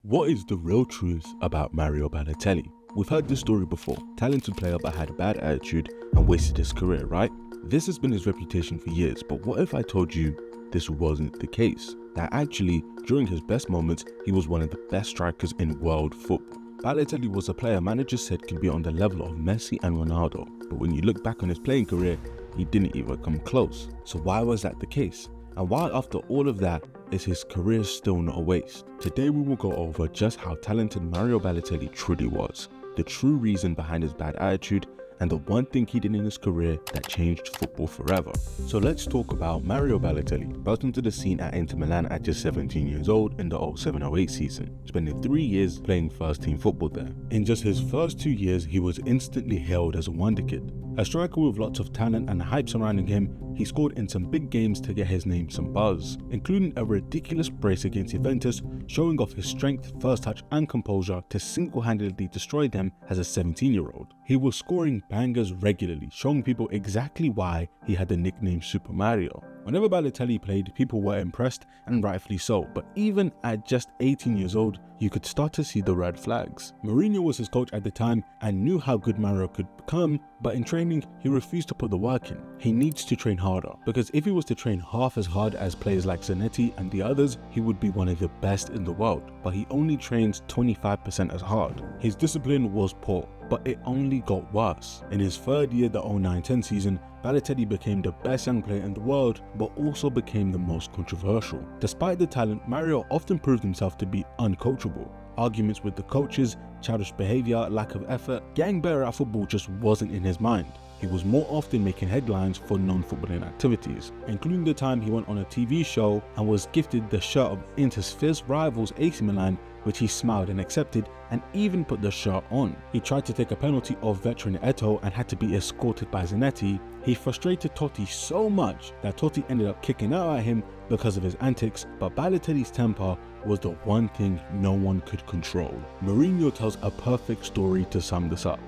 What is the real truth about Mario Balotelli? We've heard this story before. Talented player but had a bad attitude and wasted his career, right? This has been his reputation for years, but what if I told you this wasn't the case? That actually, during his best moments, he was one of the best strikers in world football. Balotelli was a player managers said could be on the level of Messi and Ronaldo, but when you look back on his playing career, he didn't even come close. So why was that the case? And why after all of that is his career still not a waste? Today we will go over just how talented Mario Balotelli truly was, the true reason behind his bad attitude, and the one thing he did in his career that changed football forever. So let's talk about Mario Balotelli, burst into the scene at Inter Milan at just 17 years old in the 07-08 season, spending 3 years playing first team football there. In just his first 2 years, he was instantly hailed as a wonderkid. A striker with lots of talent and hype surrounding him, he scored in some big games to get his name some buzz, including a ridiculous brace against Juventus, showing off his strength, first touch and composure to single-handedly destroy them as a 17-year-old. He was scoring bangers regularly, showing people exactly why he had the nickname Super Mario. Whenever Balotelli played, people were impressed, and rightfully so, but even at just 18 years old, you could start to see the red flags. Mourinho was his coach at the time and knew how good Mario could become, but in training, he refused to put the work in. He needs to train harder, because if he was to train half as hard as players like Zanetti and the others, he would be one of the best in the world, but he only trains 25% as hard. His discipline was poor, but it only got worse. In his third year, the 09-10 season, Balotelli became the best young player in the world, but also became the most controversial. Despite the talent, Mario often proved himself to be uncoachable. Arguments with the coaches, childish behavior, lack of effort, getting better at football just wasn't in his mind. He was more often making headlines for non-footballing activities, including the time he went on a TV show and was gifted the shirt of Inter's fierce rivals AC Milan, which he smiled and accepted and even put the shirt on. He tried to take a penalty off veteran Eto'o and had to be escorted by Zanetti. He frustrated Totti so much that Totti ended up kicking out at him because of his antics, but Balotelli's temper was the one thing no one could control. Mourinho tells a perfect story to sum this up.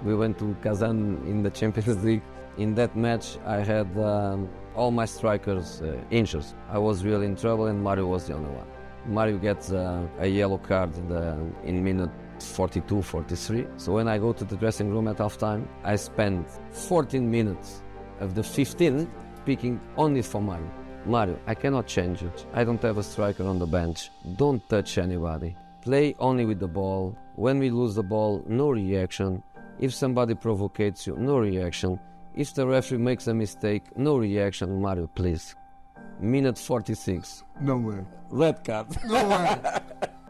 We went to Kazan in the Champions League. In that match, I had all my strikers injured. I was really in trouble and Mario was the only one. Mario gets a yellow card in minute 42, 43. So when I go to the dressing room at halftime, I spend 14 minutes of the 15 speaking only for Mario. Mario, I cannot change it. I don't have a striker on the bench. Don't touch anybody. Play only with the ball. When we lose the ball, no reaction. If somebody provocates you, no reaction. If the referee makes a mistake, no reaction. Mario, please. Minute 46. No way. Red card. No way.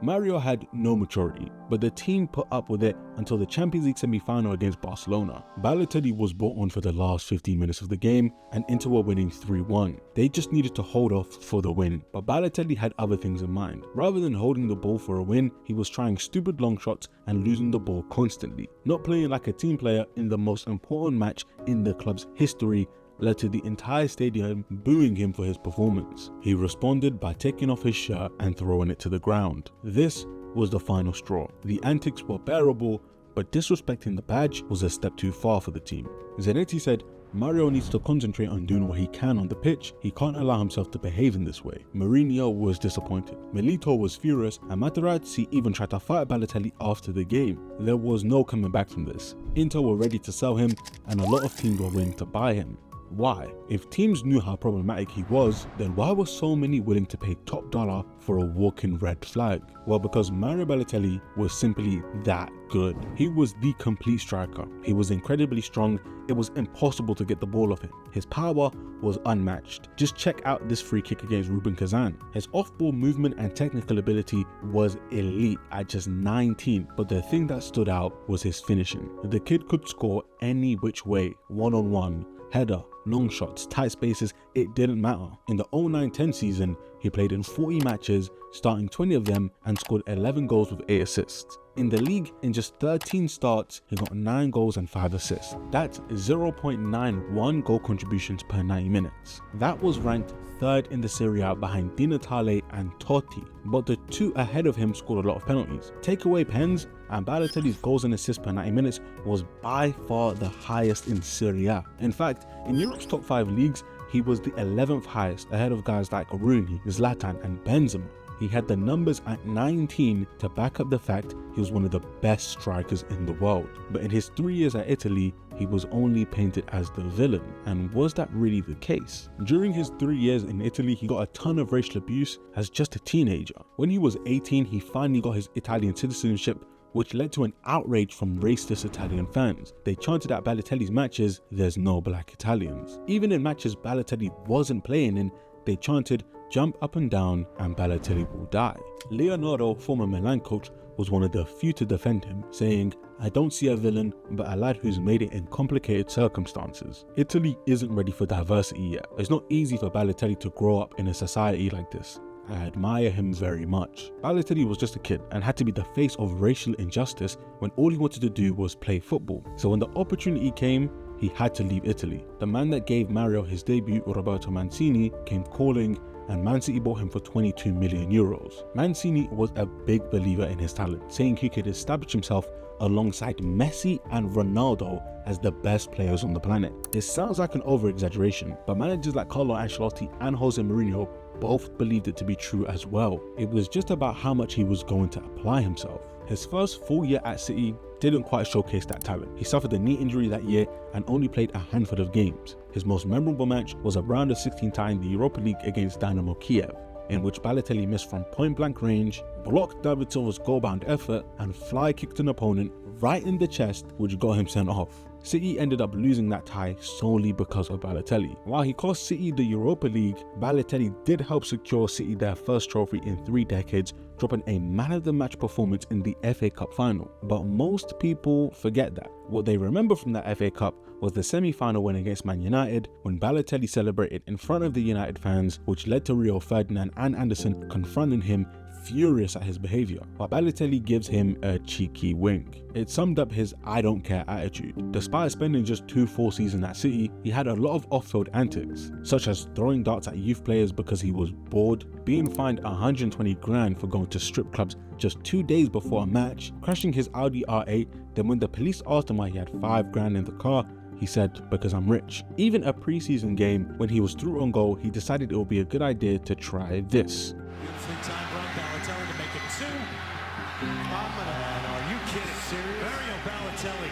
Mario had no maturity, but the team put up with it until the Champions League semi-final against Barcelona. Balotelli was brought on for the last 15 minutes of the game and Inter were winning 3-1. They just needed to hold off for the win, but Balotelli had other things in mind. Rather than holding the ball for a win, he was trying stupid long shots and losing the ball constantly. Not playing like a team player in the most important match in the club's history led to the entire stadium booing him for his performance. He responded by taking off his shirt and throwing it to the ground. This was the final straw. The antics were bearable, but disrespecting the badge was a step too far for the team. Zanetti said, Mario needs to concentrate on doing what he can on the pitch. He can't allow himself to behave in this way. Mourinho was disappointed. Milito was furious, and Materazzi even tried to fight Balotelli after the game. There was no coming back from this. Inter were ready to sell him, and a lot of teams were willing to buy him. Why? If teams knew how problematic he was, then why were so many willing to pay top dollar for a walking red flag? Well, because Mario Balotelli was simply that good. He was the complete striker. He was incredibly strong. It was impossible to get the ball off him. His power was unmatched. Just check out this free kick against Rubin Kazan. His off-ball movement and technical ability was elite at just 19, but the thing that stood out was his finishing. The kid could score any which way, one-on-one, header, long shots, tight spaces, it didn't matter. In the 09-10 season, he played in 40 matches, starting 20 of them and scored 11 goals with 8 assists. In the league, in just 13 starts, he got 9 goals and 5 assists. That's 0.91 goal contributions per 90 minutes. That was ranked third in the Serie A behind Di Natale and Totti, but the two ahead of him scored a lot of penalties. Take away pens, and Balotelli's goals and assists per 90 minutes was by far the highest in Serie A. In fact, in Europe's top 5 leagues, he was the 11th highest, ahead of guys like Rooney, Zlatan and Benzema. He had the numbers at 19 to back up the fact he was one of the best strikers in the world. But in his 3 years at Italy, he was only painted as the villain. And was that really the case? During his 3 years in Italy, he got a ton of racial abuse as just a teenager. When he was 18, he finally got his Italian citizenship, which led to an outrage from racist Italian fans. They chanted at Balotelli's matches, "There's no black Italians." Even in matches Balotelli wasn't playing in, they chanted, "Jump up and down and Balotelli will die." Leonardo, former Milan coach, was one of the few to defend him, saying, "I don't see a villain, but a lad who's made it in complicated circumstances." Italy isn't ready for diversity yet. It's not easy for Balotelli to grow up in a society like this. I admire him very much. Balotelli was just a kid and had to be the face of racial injustice when all he wanted to do was play football. So when the opportunity came, he had to leave Italy. The man that gave Mario his debut, Roberto Mancini, came calling, and Man City bought him for 22 million euros. Mancini was a big believer in his talent, saying he could establish himself alongside Messi and Ronaldo as the best players on the planet. It sounds like an over-exaggeration, but managers like Carlo Ancelotti and Jose Mourinho both believed it to be true as well. It was just about how much he was going to apply himself. His first full year at City didn't quite showcase that talent. He suffered a knee injury that year and only played a handful of games. His most memorable match was a round of 16 tie in the Europa League against Dynamo Kiev, in which Balotelli missed from point-blank range, blocked David Silva's goal-bound effort, and fly-kicked an opponent right in the chest, which got him sent off. City ended up losing that tie solely because of Balotelli. While he cost City the Europa League, Balotelli did help secure City their first trophy in 3 decades, dropping a man-of-the-match performance in the FA Cup final. But most people forget that. What they remember from that FA Cup was the semi-final win against Man United, when Balotelli celebrated in front of the United fans, which led to Rio Ferdinand and Anderson confronting him, furious at his behaviour, while Balotelli gives him a cheeky wink. It summed up his "I don't care" attitude. Despite spending just 2 full seasons at City, he had a lot of off-field antics, such as throwing darts at youth players because he was bored, being fined 120 grand for going to strip clubs just 2 days before a match, crashing his Audi R8, then when the police asked him why he had 5 grand in the car, he said, "Because I'm rich." Even a pre-season game, when he was through on goal, he decided it would be a good idea to try this. Beautifully timed run, Balotelli to make it 2. Are you kidding? Serious? Mario Balotelli.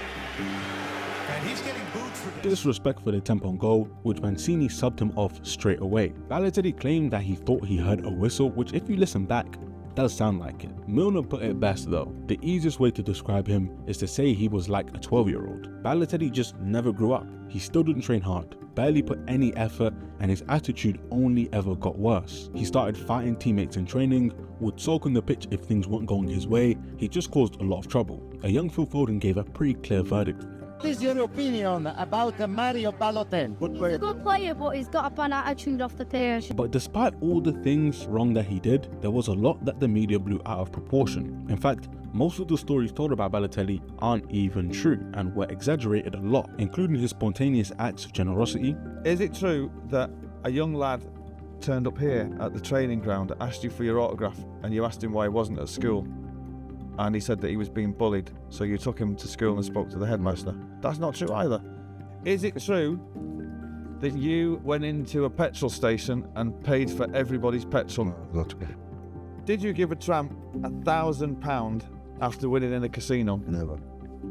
And he's getting booed for this. Disrespect for the attempt on goal, which Mancini subbed him off straight away. Balotelli claimed that he thought he heard a whistle, which if you listen back, does sound like it. Milner put it best though. The easiest way to describe him is to say he was like a 12-year-old. Balotelli just never grew up. He still didn't train hard, barely put any effort, and his attitude only ever got worse. He started fighting teammates in training, would sulk on the pitch if things weren't going his way. He just caused a lot of trouble. A young Unfulfilled gave a pretty clear verdict. What is your opinion about Mario Balotelli? He's a good player, but he's got a bad attitude off the pitch. But despite all the things wrong that he did, there was a lot that the media blew out of proportion. In fact, most of the stories told about Balotelli aren't even true and were exaggerated a lot, including his spontaneous acts of generosity. Is it true that a young lad turned up here at the training ground, asked you for your autograph, and you asked him why he wasn't at school? And he said that he was being bullied, so you took him to school and spoke to the headmaster. That's not true either. Is it true that you went into a petrol station and paid for everybody's petrol? Not me. Did you give a tramp £1,000 after winning in a casino? Never.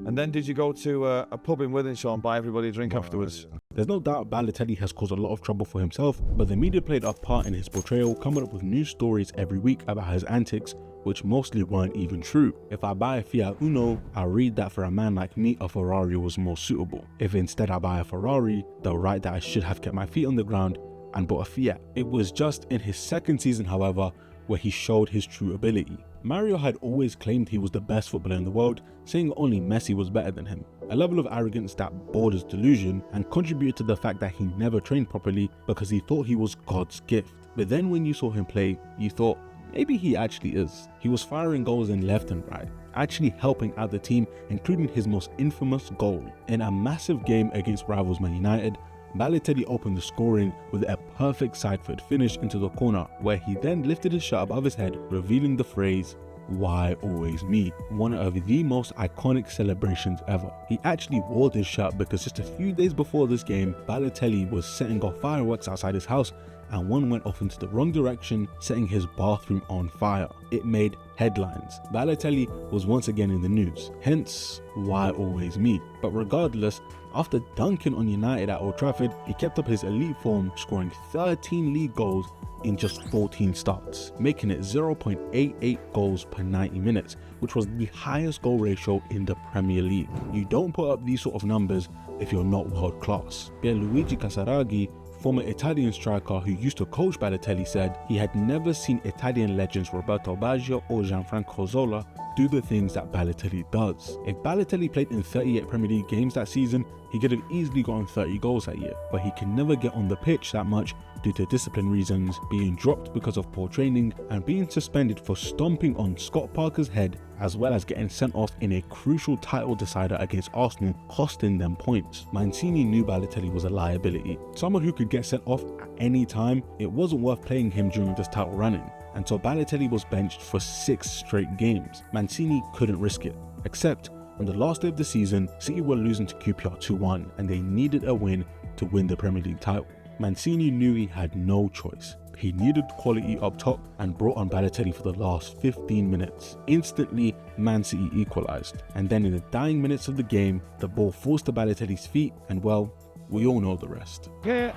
And then did you go to a pub in Wythenshawe and buy everybody a drink afterwards? There's no doubt Balotelli has caused a lot of trouble for himself, but the media played a part in his portrayal, coming up with new stories every week about his antics, which mostly weren't even true. If I buy a Fiat Uno, I'll read that for a man like me, a Ferrari was more suitable. If instead I buy a Ferrari, they'll write that I should have kept my feet on the ground and bought a Fiat. It was just in his second season, however, where he showed his true ability. Mario had always claimed he was the best footballer in the world, saying only Messi was better than him. A level of arrogance that borders delusion and contributed to the fact that he never trained properly because he thought he was God's gift. But then when you saw him play, you thought, maybe he actually is. He was firing goals in left and right, actually helping out the team, including his most infamous goal. In a massive game against rivals Man United, Balotelli opened the scoring with a perfect side-foot finish into the corner, where he then lifted his shirt above his head, revealing the phrase, "Why always me?" One of the most iconic celebrations ever. He actually wore this shirt because just a few days before this game, Balotelli was setting off fireworks outside his house and one went off into the wrong direction, setting his bathroom on fire. It made headlines. Balotelli was once again in the news, hence why always me. But regardless, after dunking on United at Old Trafford, he kept up his elite form, scoring 13 league goals in just 14 starts, making it 0.88 goals per 90 minutes, which was the highest goal ratio in the Premier League. You don't put up these sort of numbers if you're not world class. Pierluigi Casaraghi, former Italian striker who used to coach Balotelli, said he had never seen Italian legends Roberto Baggio or Gianfranco Zola do the things that Balotelli does. If Balotelli played in 38 Premier League games that season, he could have easily gotten 30 goals that year, but he can never get on the pitch that much due to discipline reasons, being dropped because of poor training, and being suspended for stomping on Scott Parker's head, as well as getting sent off in a crucial title decider against Arsenal, costing them points. Mancini knew Balotelli was a liability, someone who could get sent off at any time. It wasn't worth playing him during this title running, and so Balotelli was benched for 6 straight games. Mancini couldn't risk it, except on the last day of the season, City were losing to QPR 2-1 and they needed a win to win the Premier League title. Mancini knew he had no choice. He needed quality up top and brought on Balotelli for the last 15 minutes. Instantly, Man City equalised, and then in the dying minutes of the game, the ball forced to Balotelli's feet, and well, we all know the rest. Here,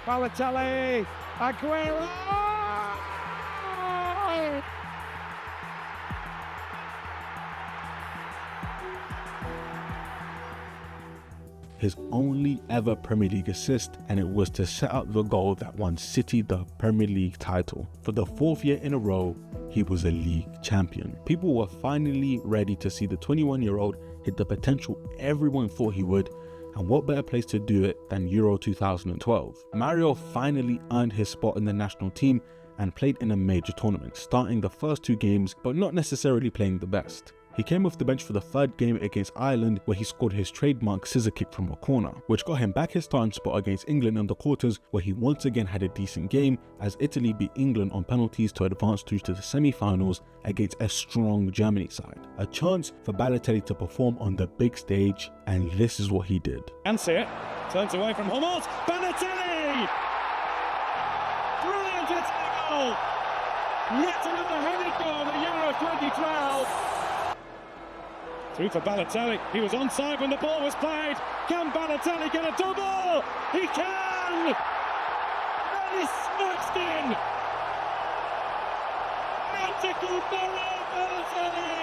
Balotelli, Aguero! His only ever Premier League assist, and it was to set up the goal that won City the Premier League title. For the 4th year in a row, he was a league champion. People were finally ready to see the 21-year-old hit the potential everyone thought he would, and what better place to do it than Euro 2012. Mario finally earned his spot in the national team and played in a major tournament, starting the first 2 games but not necessarily playing the best. He came off the bench for the 3rd game against Ireland, where he scored his trademark scissor kick from a corner, which got him back his starting spot against England in the quarters, where he once again had a decent game as Italy beat England on penalties to advance through to the semi-finals against a strong Germany side. A chance for Balotelli to perform on the big stage, and this is what he did. And see it, turns away from Hummels, Balotelli! Brilliant, it's a goal! Yet another headed goal at Euro 2012! Through for Balotelli, he was onside when the ball was played. Can Balotelli get a double? He can! And he smashed in! Magical Balotelli!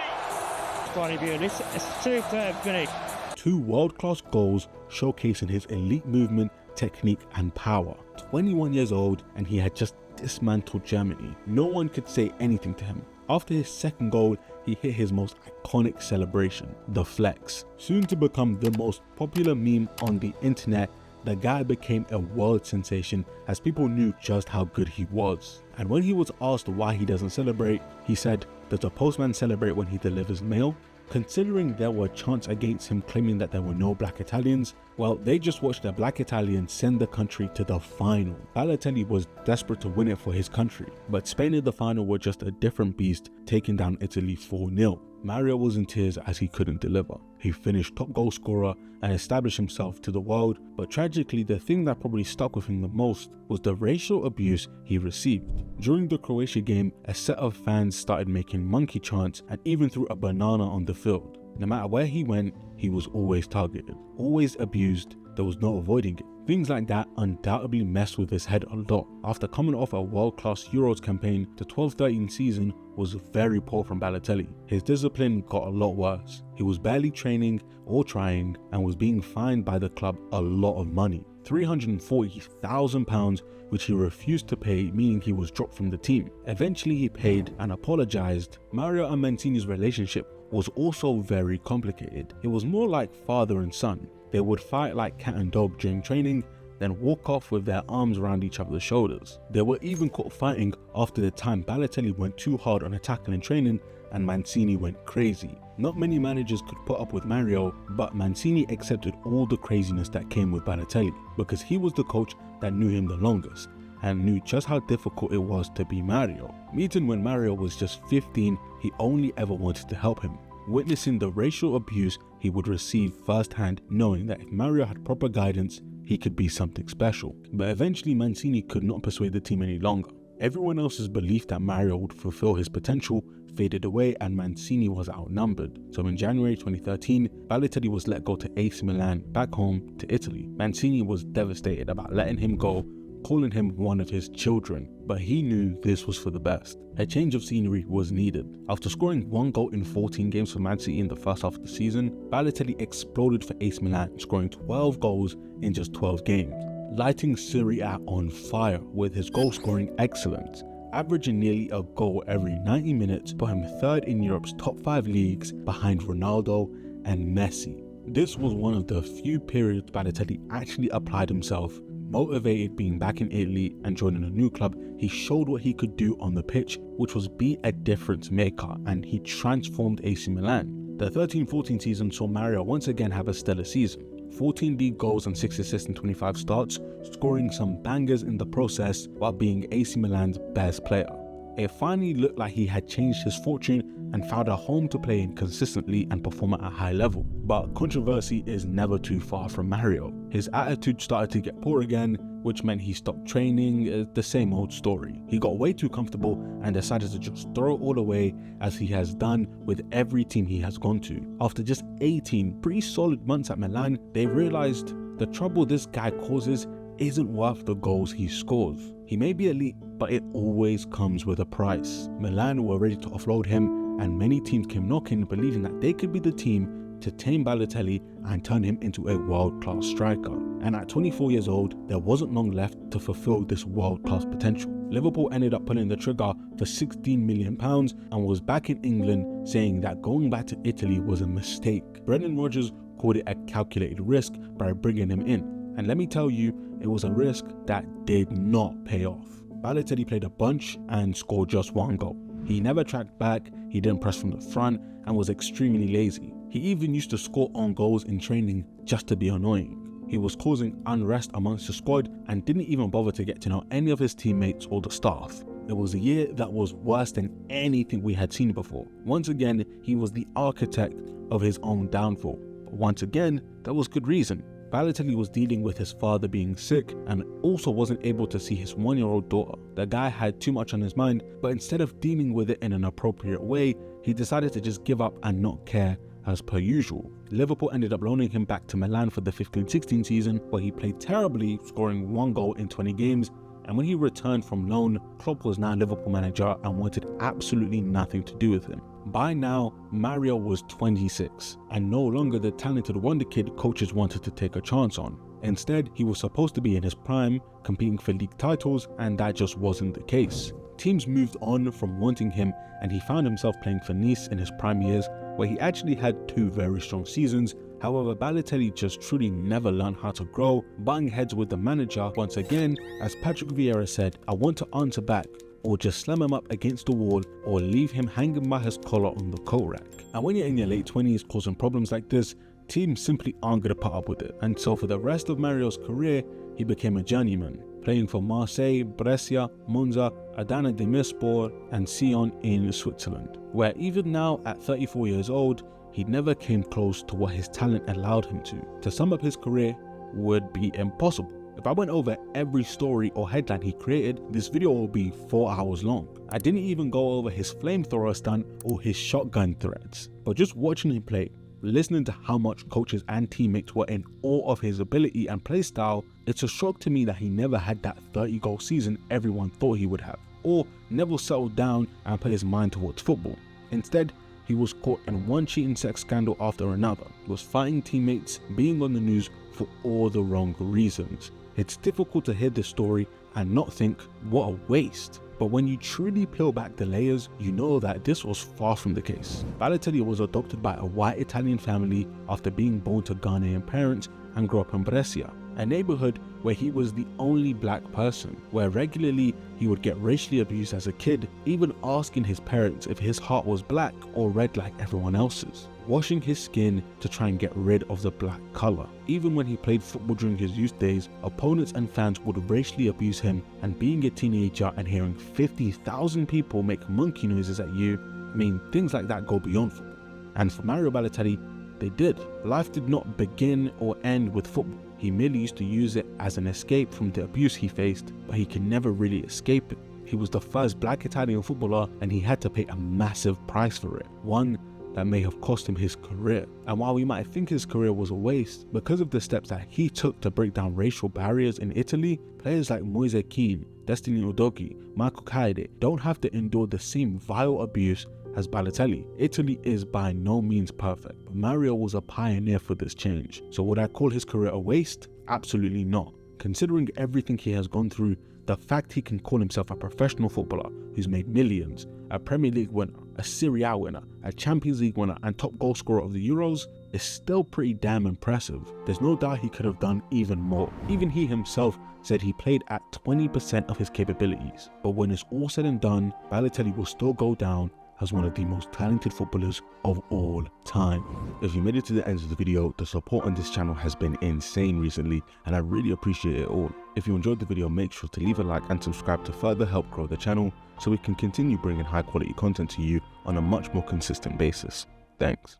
Funny view, this is a superb finish. 2 world-class goals showcasing his elite movement, technique and power. 21 years old, and he had just dismantled Germany. No one could say anything to him. After his 2nd goal, he hit his most iconic celebration, the flex. Soon to become the most popular meme on the internet, the guy became a world sensation as people knew just how good he was. And when he was asked why he doesn't celebrate, he said, "Does a postman celebrate when he delivers mail?" Considering there were chants against him claiming that there were no black Italians, well, they just watched a black Italian send the country to the final. Balotelli was desperate to win it for his country, but Spain in the final were just a different beast, taking down Italy 4-0. Mario was in tears as he couldn't deliver. He finished top goal scorer and established himself to the world, but tragically the thing that probably stuck with him the most was the racial abuse he received. During the Croatia game, a set of fans started making monkey chants and even threw a banana on the field. No matter where he went, he was always targeted, always abused. There was no avoiding it. Things like that undoubtedly messed with his head a lot. After coming off a world-class Euros campaign, the 12-13 season was very poor from Balotelli. His discipline got a lot worse. He was barely training or trying and was being fined by the club a lot of money. £340,000, which he refused to pay, meaning he was dropped from the team. Eventually he paid and apologized. Mario and Mancini's relationship was also very complicated. It was more like father and son. They would fight like cat and dog during training, then walk off with their arms around each other's shoulders. They were even caught fighting after the time Balotelli went too hard on a tackle in training and Mancini went crazy. Not many managers could put up with Mario, but Mancini accepted all the craziness that came with Balotelli because he was the coach that knew him the longest and knew just how difficult it was to be Mario. Meeting when Mario was just 15, he only ever wanted to help him. Witnessing the racial abuse he would receive firsthand, knowing that if Mario had proper guidance, he could be something special. But eventually Mancini could not persuade the team any longer. Everyone else's belief that Mario would fulfill his potential faded away and Mancini was outnumbered. So in January 2013, Balotelli was let go to AC Milan back home to Italy. Mancini was devastated about letting him go, calling him one of his children, but he knew this was for the best. A change of scenery was needed. After scoring 1 goal in 14 games for Man City in the first half of the season, Balotelli exploded for AC Milan, scoring 12 goals in just 12 games, lighting Serie A on fire with his goal scoring excellence. Averaging nearly a goal every 90 minutes put him third in Europe's top 5 leagues behind Ronaldo and Messi. This was one of the few periods Balotelli actually applied himself. Motivated being back in Italy and joining a new club, he showed what he could do on the pitch, which was be a difference maker, and he transformed AC Milan. The 13-14 season saw Mario once again have a stellar season. 14 league goals and 6 assists in 25 starts, scoring some bangers in the process while being AC Milan's best player. It finally looked like he had changed his fortune and found a home to play in consistently and perform at a high level. But controversy is never too far from Mario. His attitude started to get poor again, which meant he stopped training. The same old story. He got way too comfortable and decided to just throw it all away, as he has done with every team he has gone to. After just 18 pretty solid months at Milan, they realized the trouble this guy causes isn't worth the goals he scores. He may be elite, but it always comes with a price. Milan were ready to offload him, and many teams came knocking, believing that they could be the team to tame Balotelli and turn him into a world-class striker. And at 24 years old, there wasn't long left to fulfill this world-class potential. Liverpool ended up pulling the trigger for £16 million and was back in England, saying that going back to Italy was a mistake. Brendan Rodgers called it a calculated risk by bringing him in. And let me tell you, it was a risk that did not pay off. Balotelli played a bunch and scored just 1 goal. He never tracked back, he didn't press from the front, and was extremely lazy. He even used to score on goals in training just to be annoying. He was causing unrest amongst the squad and didn't even bother to get to know any of his teammates or the staff. It was a year that was worse than anything we had seen before. Once again, he was the architect of his own downfall. But once again, there was good reason. Balotelli was dealing with his father being sick and also wasn't able to see his 1-year-old daughter. The guy had too much on his mind, but instead of dealing with it in an appropriate way, he decided to just give up and not care as per usual. Liverpool ended up loaning him back to Milan for the 15-16 season, where he played terribly, scoring 1 goal in 20 games. And when he returned from loan, Klopp was now Liverpool manager and wanted absolutely nothing to do with him. By now, Mario was 26 and no longer the talented wonder kid coaches wanted to take a chance on. Instead, he was supposed to be in his prime, competing for league titles, and that just wasn't the case. Teams moved on from wanting him, and he found himself playing for Nice in his prime years, where he actually had 2 very strong seasons. However, Balotelli just truly never learned how to grow, butting heads with the manager once again. As Patrick Vieira said, "I want to answer back, or just slam him up against the wall, or leave him hanging by his collar on the coat rack." And when you're in your late 20s causing problems like this, teams simply aren't going to put up with it. And so for the rest of Mario's career, he became a journeyman, playing for Marseille, Brescia, Monza, Adana Demirspor and Sion in Switzerland, where even now at 34 years old, he never came close to what his talent allowed him to. To sum up his career would be impossible. If I went over every story or headline he created, this video will be 4 hours long. I didn't even go over his flamethrower stunt or his shotgun threads, but just watching him play, listening to how much coaches and teammates were in awe of his ability and play style, it's a shock to me that he never had that 30-goal season everyone thought he would have, or never settled down and put his mind towards football. Instead, he was caught in one cheating sex scandal after another. He was fighting teammates, being on the news for all the wrong reasons. It's difficult to hear this story and not think, what a waste. But when you truly peel back the layers, you know that this was far from the case. Balotelli was adopted by a white Italian family after being born to Ghanaian parents and grew up in Brescia, a neighborhood where he was the only black person, where regularly he would get racially abused as a kid, even asking his parents if his heart was black or red like everyone else's, washing his skin to try and get rid of the black color. Even when he played football during his youth days, opponents and fans would racially abuse him, and being a teenager and hearing 50,000 people make monkey noises at you, I mean, things like that go beyond football. And for Mario Balotelli, they did. Life did not begin or end with football. He merely used to use it as an escape from the abuse he faced, but he could never really escape it. He was the first black Italian footballer and he had to pay a massive price for it, one that may have cost him his career. And while we might think his career was a waste, because of the steps that he took to break down racial barriers in Italy, players like Moise Kean, Destiny Udogie, Marco Kaide don't have to endure the same vile abuse as Balotelli. Italy is by no means perfect, but Mario was a pioneer for this change. So would I call his career a waste? Absolutely not. Considering everything he has gone through, the fact he can call himself a professional footballer who's made millions, a Premier League winner, a Serie A winner, a Champions League winner and top goal scorer of the Euros is still pretty damn impressive. There's no doubt he could have done even more. Even he himself said he played at 20% of his capabilities. But when it's all said and done, Balotelli will still go down as one of the most talented footballers of all time. If you made it to the end of the video, the support on this channel has been insane recently and I really appreciate it all. If you enjoyed the video, make sure to leave a like and subscribe to further help grow the channel so we can continue bringing high quality content to you on a much more consistent basis. Thanks.